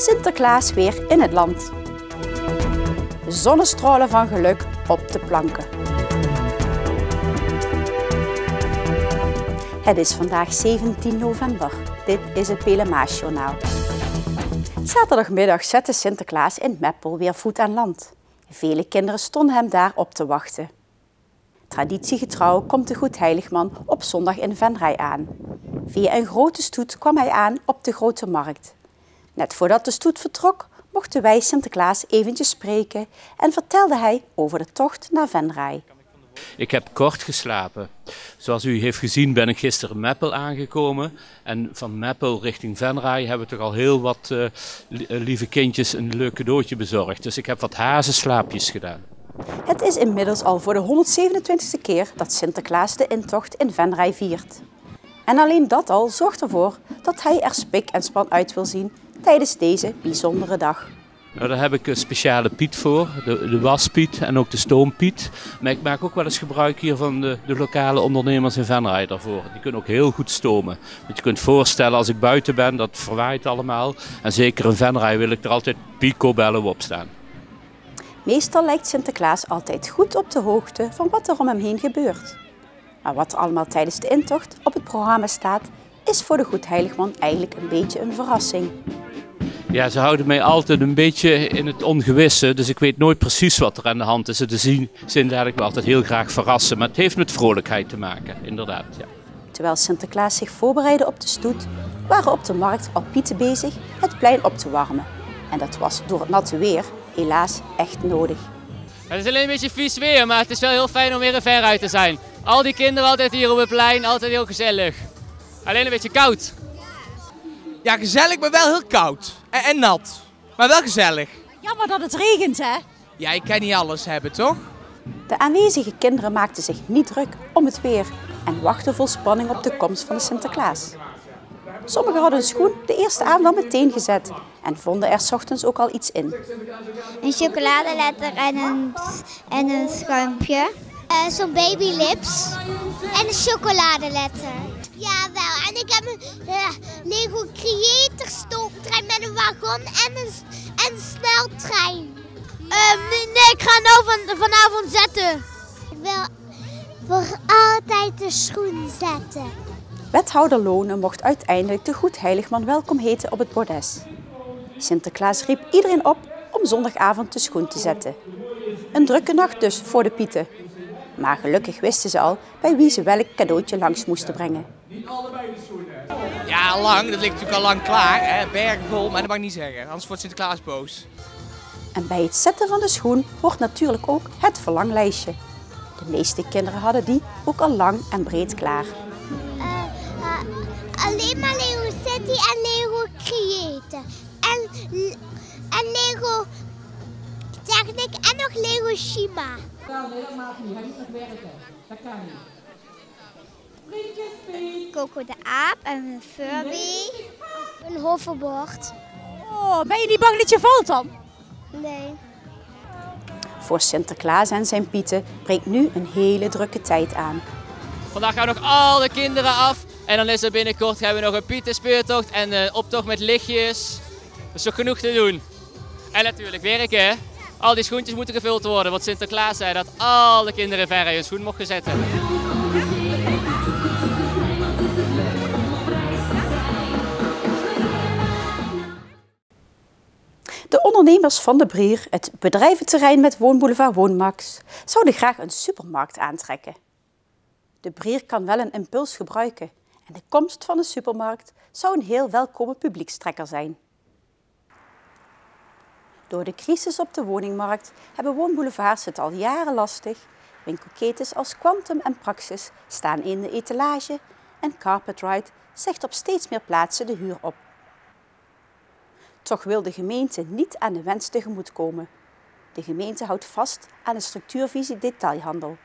Sinterklaas weer in het land. Zonnestralen van geluk op de planken. Het is vandaag 17 november. Dit is het Pelemaasjournaal. Zaterdagmiddag zette Sinterklaas in Meppel weer voet aan land. Vele kinderen stonden hem daar op te wachten. Traditiegetrouw komt de Goedheiligman op zondag in Venray aan. Via een grote stoet kwam hij aan op de Grote Markt. Net voordat de stoet vertrok, mochten wij Sinterklaas eventjes spreken en vertelde hij over de tocht naar Venray. Ik heb kort geslapen. Zoals u heeft gezien ben ik gisteren Meppel aangekomen. En van Meppel richting Venray hebben we toch al heel wat lieve kindjes een leuk cadeautje bezorgd. Dus ik heb wat hazenslaapjes gedaan. Het is inmiddels al voor de 127e keer dat Sinterklaas de intocht in Venray viert. En alleen dat al zorgt ervoor dat hij er spik en span uit wil zien tijdens deze bijzondere dag. Nou, daar heb ik een speciale Piet voor, de waspiet en ook de stoompiet. Maar ik maak ook wel eens gebruik hier van de lokale ondernemers in Venray daarvoor. Die kunnen ook heel goed stomen. Want je kunt voorstellen als ik buiten ben, dat verwaait allemaal. En zeker in Venray wil ik er altijd picobellen op staan. Meestal lijkt Sinterklaas altijd goed op de hoogte van wat er om hem heen gebeurt. Maar wat er allemaal tijdens de intocht op het programma staat, is voor de Goedheiligman eigenlijk een beetje een verrassing. Ja, ze houden mij altijd een beetje in het ongewisse, dus ik weet nooit precies wat er aan de hand is. De zin laat ik me altijd heel graag verrassen, maar het heeft met vrolijkheid te maken, inderdaad. Ja. Terwijl Sinterklaas zich voorbereidde op de stoet, waren op de markt al pieten bezig het plein op te warmen. En dat was door het natte weer helaas echt nodig. Het is alleen een beetje vies weer, maar het is wel heel fijn om weer in Venray te zijn. Al die kinderen altijd hier op het plein, altijd heel gezellig. Alleen een beetje koud. Ja, gezellig, maar wel heel koud. En nat. Maar wel gezellig. Jammer dat het regent, hè? Ja, je kan niet alles hebben, toch? De aanwezige kinderen maakten zich niet druk om het weer en wachten vol spanning op de komst van de Sinterklaas. Sommigen hadden hun schoen de eerste avond al meteen gezet en vonden er 's ochtends ook al iets in. Een chocoladeletter en een schuimpje. Zo'n babylips. En een chocoladeletter. Jawel, en ik heb een Lego Creator stoomtrein met een wagon en een sneltrein. Nee, ik ga nou vanavond zetten. Ik wil voor altijd de schoen zetten. Wethouder Lonen mocht uiteindelijk de Goedheiligman welkom heten op het bordes. Sinterklaas riep iedereen op om zondagavond de schoen te zetten. Een drukke nacht dus voor de pieten. Maar gelukkig wisten ze al bij wie ze welk cadeautje langs moesten brengen. Ja, lang. Dat ligt natuurlijk al lang klaar. Hè? Bergen vol, maar dat mag ik niet zeggen. Anders wordt Sinterklaas boos. En bij het zetten van de schoen hoort natuurlijk ook het verlanglijstje. De meeste kinderen hadden die ook al lang en breed klaar. Alleen maar Lego City en Lego Creator. En Lego Technic en nog Lego Shima. Nou, nee, dat mag niet. Hij moet nog werken. Dat kan niet. Coco de aap en een Furby. Een hoverboard. Oh, ben je niet bang dat je valt dan? Nee. Voor Sinterklaas en zijn pieten breekt nu een hele drukke tijd aan. Vandaag gaan nog alle kinderen af. En dan is er binnenkort hebben we nog een pietenspeurtocht en een optocht met lichtjes. Er is nog genoeg te doen. En natuurlijk werken, hè. Al die schoentjes moeten gevuld worden, want Sinterklaas zei dat alle kinderen in Venray hun schoen mochten zetten. De ondernemers van de Brier, het bedrijventerrein met woonboulevard Woonmax, zouden graag een supermarkt aantrekken. De Brier kan wel een impuls gebruiken en de komst van een supermarkt zou een heel welkome publiekstrekker zijn. Door de crisis op de woningmarkt hebben woonboulevards het al jaren lastig. Winkelketens als Quantum en Praxis staan in de etalage en Carpetride zegt op steeds meer plaatsen de huur op. Toch wil de gemeente niet aan de wens tegemoetkomen. De gemeente houdt vast aan de structuurvisie detailhandel.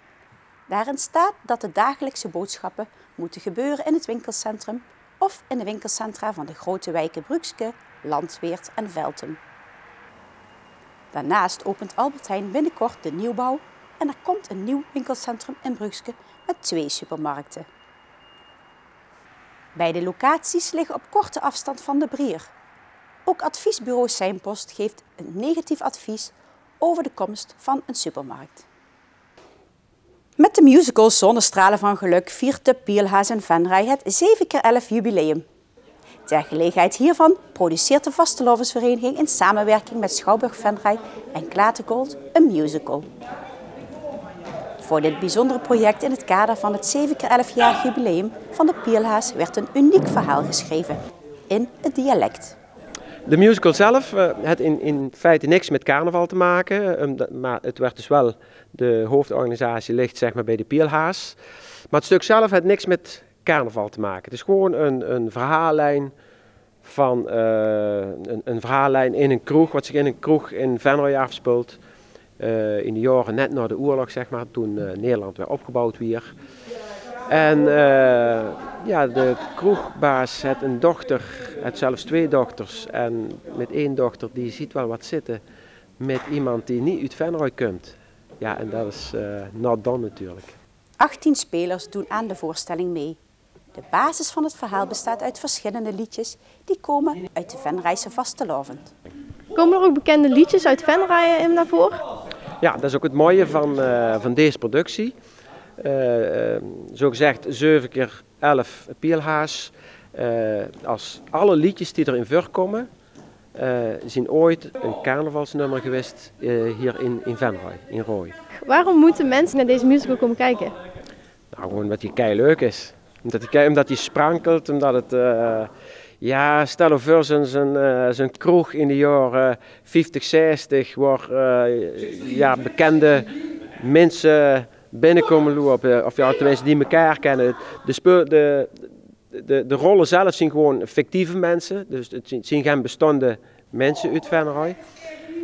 Daarin staat dat de dagelijkse boodschappen moeten gebeuren in het winkelcentrum of in de winkelcentra van de grote wijken Brugske, Landweert en Velten. Daarnaast opent Albert Heijn binnenkort de nieuwbouw en er komt een nieuw winkelcentrum in Brugske met 2 supermarkten. Beide locaties liggen op korte afstand van de Brier. Ook adviesbureau Seinpost geeft een negatief advies over de komst van een supermarkt. Met de musical Zonnestralen van Geluk viert de Pielhaas in Venray het 7x11 jubileum. Ter gelegenheid hiervan produceert de Vastelovensvereniging in samenwerking met Schouwburg Venray en Klatergold een musical. Voor dit bijzondere project in het kader van het 7x11-jarig jubileum van de Pielhaas werd een uniek verhaal geschreven in het dialect. De musical zelf had in feite niks met carnaval te maken, maar het werd dus wel, de hoofdorganisatie ligt zeg maar bij de Pielhaas. Maar het stuk zelf had niks met carnaval te maken. Het is gewoon een verhaallijn van een verhaallijn in een kroeg, wat zich in een kroeg in Venray afspeelt. In de jaren net na de oorlog, zeg maar, toen Nederland weer opgebouwd werd. En ja, de kroegbaas heeft een dochter, heeft zelfs 2 dochters. En met 1 dochter, die ziet wel wat zitten met iemand die niet uit Venray komt. Ja, en dat is not done natuurlijk. 18 spelers doen aan de voorstelling mee. De basis van het verhaal bestaat uit verschillende liedjes die komen uit de Venrayse vastelovend. Komen er ook bekende liedjes uit Venray naar voren? Ja, dat is ook het mooie van deze productie. Zo gezegd 7x11 Pielhaas. Als alle liedjes die erin voorkomen, zijn ooit een carnavalsnummer geweest hier in Venray, in Rooij. Waarom moeten mensen naar deze musical komen kijken? Nou, gewoon omdat die kei leuk is. Omdat die sprankelt, omdat het... ja, stel je voor zo'n kroeg in de jaren 50, 60, waar ja, bekende mensen binnenkomen lopen, of ja, tenminste die elkaar kennen. De rollen zelf zijn gewoon fictieve mensen, dus het zijn geen bestaande mensen uit Venray.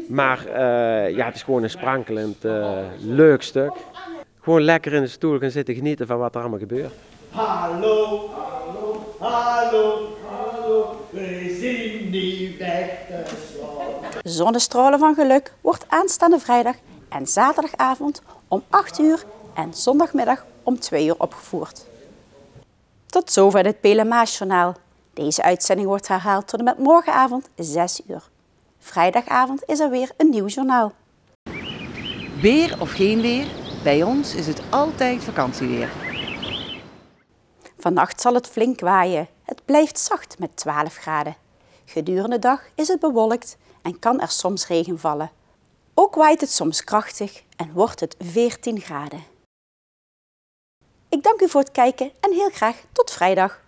Maar ja, het is gewoon een sprankelend leuk stuk. Gewoon lekker in de stoel gaan zitten genieten van wat er allemaal gebeurt. Hallo, hallo, hallo, hallo, we zien niet weg te slaan. Zonnestralen van Geluk wordt aanstaande vrijdag en zaterdagavond om 8 uur en zondagmiddag om 2 uur opgevoerd. Tot zover het Pelemaasjournaal. Deze uitzending wordt herhaald tot en met morgenavond 6 uur. Vrijdagavond is er weer een nieuw journaal. Weer of geen weer, bij ons is het altijd vakantieweer. Vannacht zal het flink waaien. Het blijft zacht met 12 graden. Gedurende de dag is het bewolkt en kan er soms regen vallen. Ook waait het soms krachtig en wordt het 14 graden. Ik dank u voor het kijken en heel graag tot vrijdag.